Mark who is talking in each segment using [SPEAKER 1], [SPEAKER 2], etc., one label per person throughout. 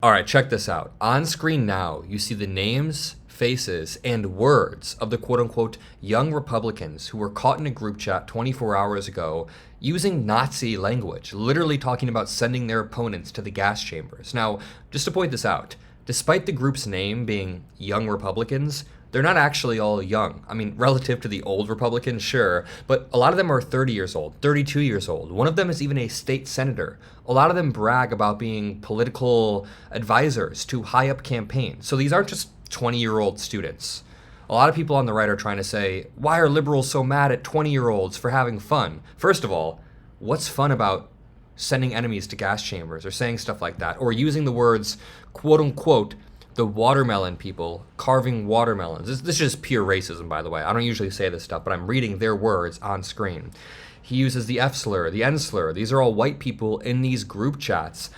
[SPEAKER 1] All right, check this out. On screen now, you see the names, faces, and words of the quote-unquote young Republicans who were caught in a group chat 24 hours ago using Nazi language, literally talking about sending their opponents to the gas chambers. Now, just to point this out, despite the group's name being Young Republicans, they're not actually all young. I mean, relative to the old Republicans, sure, but a lot of them are 30 years old, 32 years old. One of them is even a state senator. A lot of them brag about being political advisors to high-up campaigns. So these aren't just 20-year-old students. A lot of people on the right are trying to say, why are liberals so mad at 20-year-olds for having fun? First of all, what's fun about sending enemies to gas chambers or saying stuff like that, or using the words, quote-unquote, the watermelon people carving watermelons. This is just pure racism, by the way. I don't usually say this stuff, but I'm reading their words on screen. He uses the F slur, the N slur. These are all white people in these group chats.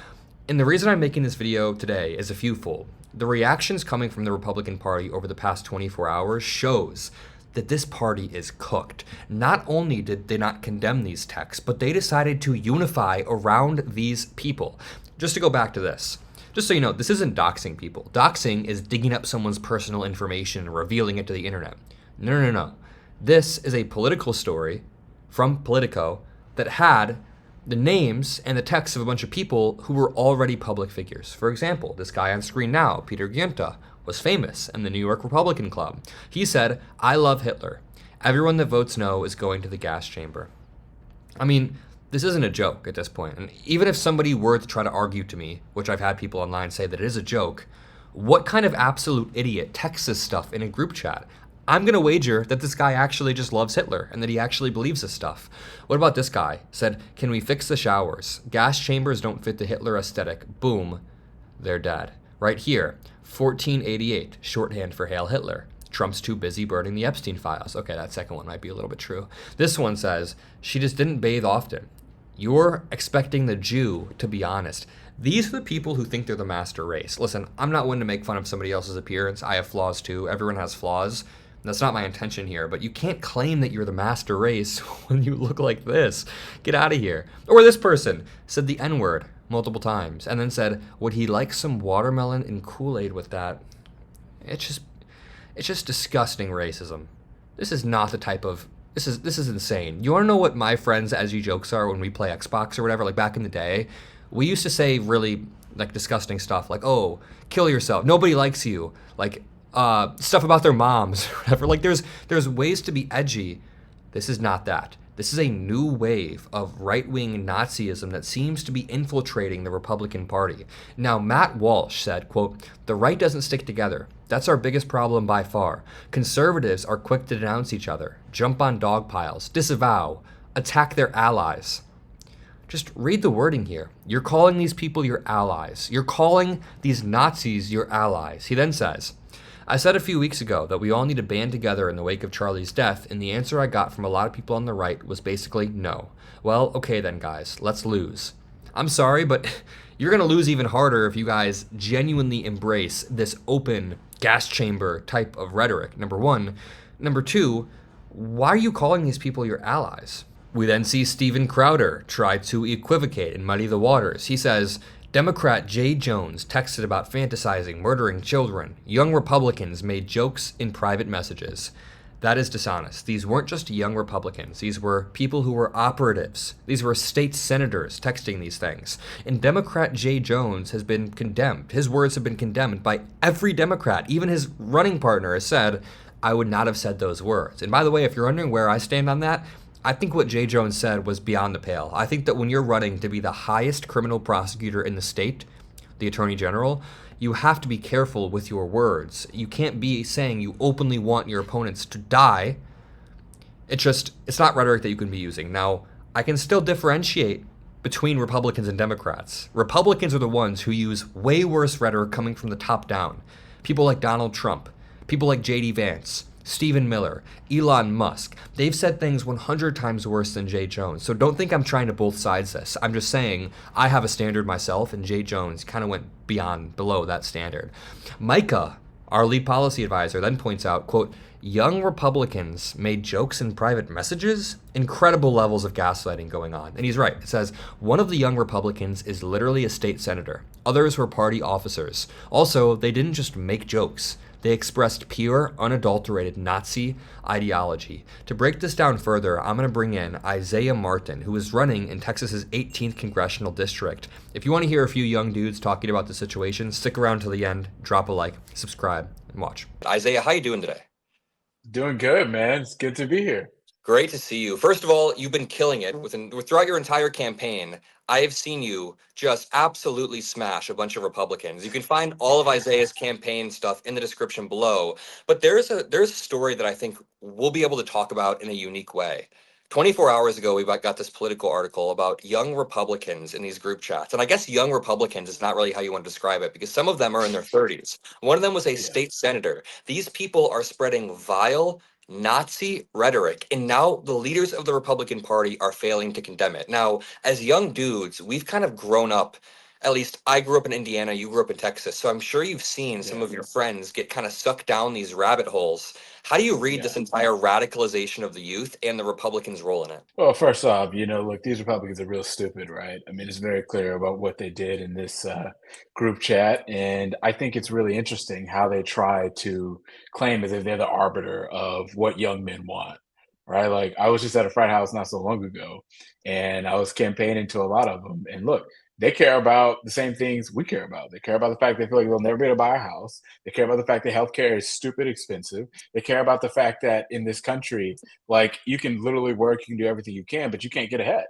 [SPEAKER 1] And the reason I'm making this video today is a fewfold. The reactions coming from the Republican Party over the past 24 hours shows that this party is cooked. Not only did they not condemn these texts, but they decided to unify around these people. Just to go back to this. Just so you know, this isn't doxing people. Doxing is digging up someone's personal information and revealing it to the internet. No. This is a political story from Politico that had the names and the texts of a bunch of people who were already public figures. For example, this guy on screen now, Peter Giunta, was famous in the New York Republican Club. He said, "I love Hitler. Everyone that votes no is going to the gas chamber." I mean, this isn't a joke at this point. And even if somebody were to try to argue to me, which I've had people online say that it is a joke, what kind of absolute idiot texts this stuff in a group chat? I'm going to wager that this guy actually just loves Hitler and that he actually believes this stuff. What about this guy? Said, "Can we fix the showers? Gas chambers don't fit the Hitler aesthetic." Boom, they're dead. Right here, 1488, shorthand for Hail Hitler. Trump's too busy burning the Epstein files. Okay, that second one might be a little bit true. This one says, "She just didn't bathe often." You're expecting the Jew to be honest. These are the people who think they're the master race. Listen, I'm not one to make fun of somebody else's appearance. I have flaws too. Everyone has flaws. That's not my intention here, but you can't claim that you're the master race when you look like this. Get out of here. Or this person said the N-word multiple times and then said, "Would he like some watermelon and Kool-Aid with that?" It's just disgusting racism. This is not the type of This is insane. You want to know what my friends as you jokes are when we play Xbox or whatever? Like back in the day, we used to say really like disgusting stuff like, "Oh, kill yourself. Nobody likes you." Like stuff about their moms or whatever. Like there's ways to be edgy. This is not that. This is a new wave of right-wing Nazism that seems to be infiltrating the Republican Party. Now, Matt Walsh said, quote, "The right doesn't stick together. That's our biggest problem by far. Conservatives are quick to denounce each other, jump on dog piles, disavow, attack their allies." Just read the wording here. You're calling these people your allies. You're calling these Nazis your allies. He then says, "I said a few weeks ago that we all need to band together in the wake of Charlie's death, and the answer I got from a lot of people on the right was basically no. Well, okay then, guys, let's lose." I'm sorry, but you're going to lose even harder if you guys genuinely embrace this open gas chamber type of rhetoric, number one. Number two, why are you calling these people your allies? We then see Steven Crowder try to equivocate and muddy the waters. He says, Democrat Jay Jones texted about fantasizing, murdering children. Young Republicans made jokes in private messages. That is dishonest. These weren't just young Republicans. These were people who were operatives. These were state senators texting these things. And Democrat Jay Jones has been condemned. His words have been condemned by every Democrat. Even his running partner has said, "I would not have said those words." And by the way, if you're wondering where I stand on that, I think what Jay Jones said was beyond the pale. I think that when you're running to be the highest criminal prosecutor in the state, the attorney general, you have to be careful with your words. You can't be saying you openly want your opponents to die. It's not rhetoric that you can be using. Now, I can still differentiate between Republicans and Democrats. Republicans are the ones who use way worse rhetoric coming from the top down. People like Donald Trump, people like J.D. Vance, Stephen Miller, Elon Musk. They've said things 100 times worse than Jay Jones. So don't think I'm trying to both sides this. I'm just saying I have a standard myself, and Jay Jones kind of went below that standard. Micah Our lead policy advisor then points out, quote, young Republicans made jokes in private messages? Incredible levels of gaslighting going on. And he's right. It says, one of the young Republicans is literally a state senator. Others were party officers. Also, they didn't just make jokes. They expressed pure, unadulterated Nazi ideology. To break this down further, I'm going to bring in Isaiah Martin, who is running in Texas's 18th congressional district. If you want to hear a few young dudes talking about the situation, stick around till the end, drop a like, subscribe, and watch. Isaiah, how you doing today?
[SPEAKER 2] Doing good, man. It's good to be here.
[SPEAKER 1] Great to see you. First of all, you've been killing it throughout your entire campaign. I have seen you just absolutely smash a bunch of Republicans. You can find all of Isaiah's campaign stuff in the description below. But there's a story that I think we'll be able to talk about in a unique way. 24 hours ago, we got this Politico article about young Republicans in these group chats. And I guess young Republicans is not really how you want to describe it because some of them are in their 30s. One of them was a state senator. These people are spreading vile Nazi rhetoric, and now the leaders of the Republican Party are failing to condemn it. Now, as young dudes, we've kind of grown up. At least I grew up in Indiana, you grew up in Texas, so I'm sure you've seen some of your friends get kind of sucked down these rabbit holes. How do you read this entire radicalization of the youth and the Republicans' role in it?
[SPEAKER 2] Well, first off, look, these Republicans are real stupid, right? I mean, it's very clear about what they did in this group chat. And I think it's really interesting how they try to claim as if they're the arbiter of what young men want, right? Like, I was just at a frat house not so long ago, and I was campaigning to a lot of them. And look, they care about the same things we care about. They care about the fact they feel like they'll never be able to buy a house. They care about the fact that healthcare is stupid expensive. They care about the fact that in this country, like, you can literally work, you can do everything you can, but you can't get ahead.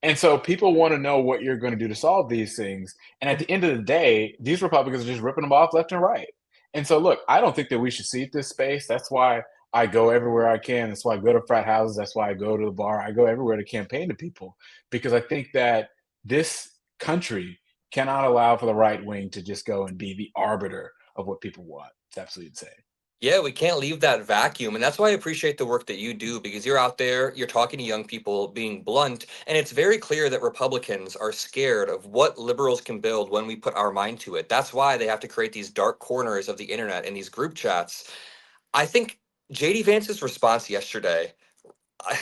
[SPEAKER 2] And so people want to know what you're going to do to solve these things. And at the end of the day, these Republicans are just ripping them off left and right. And so, look, I don't think that we should cede this space. That's why I go everywhere I can. That's why I go to frat houses. That's why I go to the bar. I go everywhere to campaign to people because I think that this country cannot allow for the right wing to just go and be the arbiter of what people want. It's absolutely insane.
[SPEAKER 1] Yeah, we can't leave that vacuum. And that's why I appreciate the work that you do because you're out there, you're talking to young people, being blunt. And it's very clear that Republicans are scared of what liberals can build when we put our mind to it. That's why they have to create these dark corners of the internet and these group chats. I think JD Vance's response yesterday,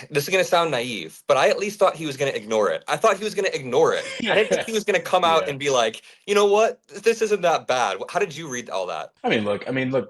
[SPEAKER 1] this is going to sound naive, but I at least thought he was going to ignore it. I thought he was going to ignore it. I didn't think he was going to come out
[SPEAKER 2] Yeah.
[SPEAKER 1] and be like, you know what? This isn't that bad. How did you read all that?
[SPEAKER 2] I mean, look,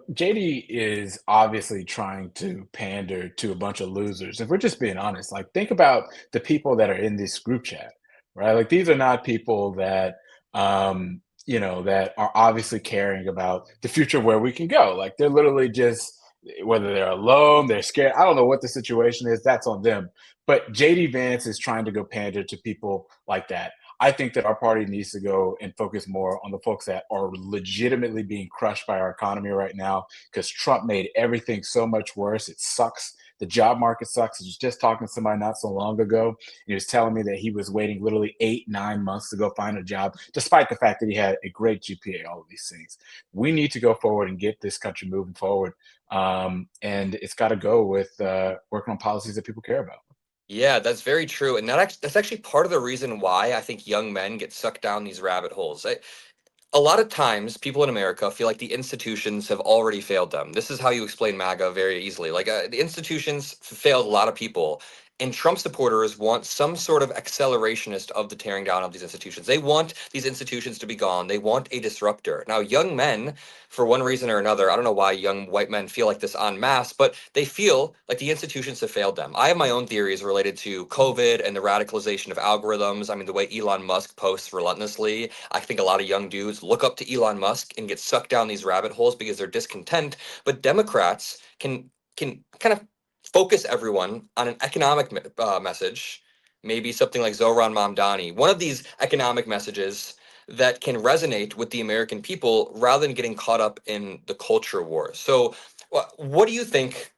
[SPEAKER 2] JD is obviously trying to pander to a bunch of losers. If we're just being honest, like think about the people that are in this group chat, right? Like these are not people that that are obviously caring about the future where we can go. Like they're literally just whether they're alone, they're scared. I don't know what the situation is. That's on them. But JD Vance is trying to go pander to people like that. I think that our party needs to go and focus more on the folks that are legitimately being crushed by our economy right now because Trump made everything so much worse. It sucks. The job market sucks. I was just talking to somebody not so long ago, and he was telling me that he was waiting literally 8, 9 months to go find a job, despite the fact that he had a great GPA, all of these things. We need to go forward and get this country moving forward. And it's got to go with working on policies that people care about.
[SPEAKER 1] Yeah, that's very true. And that's actually part of the reason why I think young men get sucked down these rabbit holes. A lot of times, people in America feel like the institutions have already failed them. This is how you explain MAGA very easily. Like the institutions failed a lot of people, and Trump supporters want some sort of accelerationist of the tearing down of these institutions. They want these institutions to be gone. They want a disruptor. Now, young men, for one reason or another, I don't know why young white men feel like this en masse, but they feel like the institutions have failed them. I have my own theories related to COVID and the radicalization of algorithms. I mean, the way Elon Musk posts relentlessly. I think a lot of young dudes look up to Elon Musk and get sucked down these rabbit holes because they're discontent. But Democrats can kind of focus everyone on an economic message, maybe something like Zohran Mamdani, one of these economic messages that can resonate with the American people rather than getting caught up in the culture war. So, what do you think?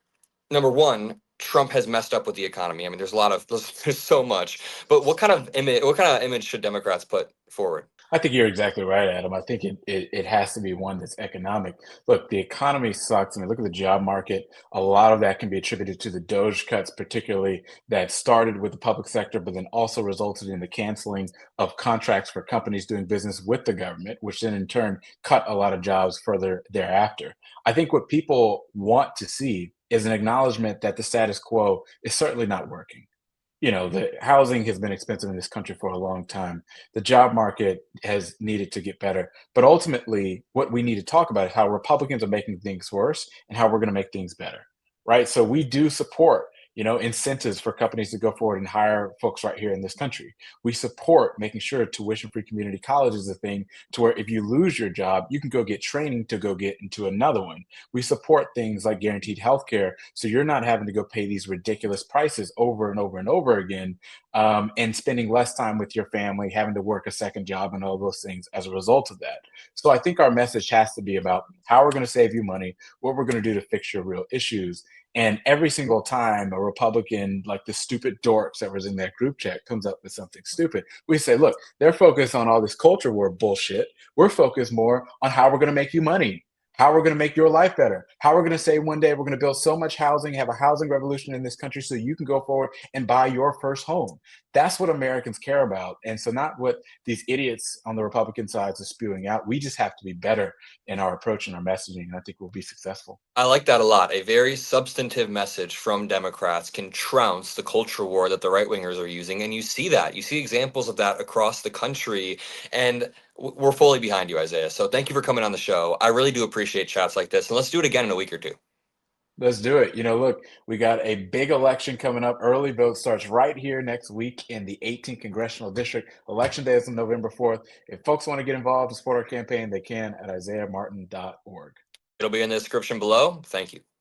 [SPEAKER 1] Number one, Trump has messed up with the economy. I mean, there's a lot of there's so much, but what kind of image should Democrats put forward?
[SPEAKER 2] I think you're exactly right, Adam. I think it has to be one that's economic. Look, the economy sucks. I mean, look at the job market. A lot of that can be attributed to the Doge cuts, particularly that started with the public sector, but then also resulted in the canceling of contracts for companies doing business with the government, which then in turn cut a lot of jobs further thereafter. I think what people want to see is an acknowledgement that the status quo is certainly not working. The housing has been expensive in this country for a long time. The job market has needed to get better. But ultimately, what we need to talk about is how Republicans are making things worse and how we're going to make things better. Right. So we do support, incentives for companies to go forward and hire folks right here in this country. We support making sure tuition free community college is a thing to where if you lose your job, you can go get training to go get into another one. We support things like guaranteed health care, so you're not having to go pay these ridiculous prices over and over and over again, and spending less time with your family, having to work a second job, and all those things as a result of that. So I think our message has to be about how we're going to save you money, what we're going to do to fix your real issues. And every single time a Republican, like the stupid dorks that was in that group chat, comes up with something stupid, we say, look, they're focused on all this culture war bullshit. We're focused more on how we're going to make you money, how we're going to make your life better, how we're going to say one day we're going to build so much housing, have a housing revolution in this country so you can go forward and buy your first home. That's what Americans care about. And so, not what these idiots on the Republican sides are spewing out. We just have to be better in our approach and our messaging. And I think we'll be successful.
[SPEAKER 1] I like that a lot. A very substantive message from Democrats can trounce the culture war that the right wingers are using. And you see that. You see examples of that across the country. And we're fully behind you, Isaiah. So thank you for coming on the show. I really do appreciate chats like this. And let's do it again in a week or two.
[SPEAKER 2] Let's do it. Look, we got a big election coming up. Early vote starts right here next week in the 18th Congressional District. Election day is on November 4th. If folks want to get involved and support our campaign, they can at isaiahmartin.org.
[SPEAKER 1] It'll be in the description below. Thank you.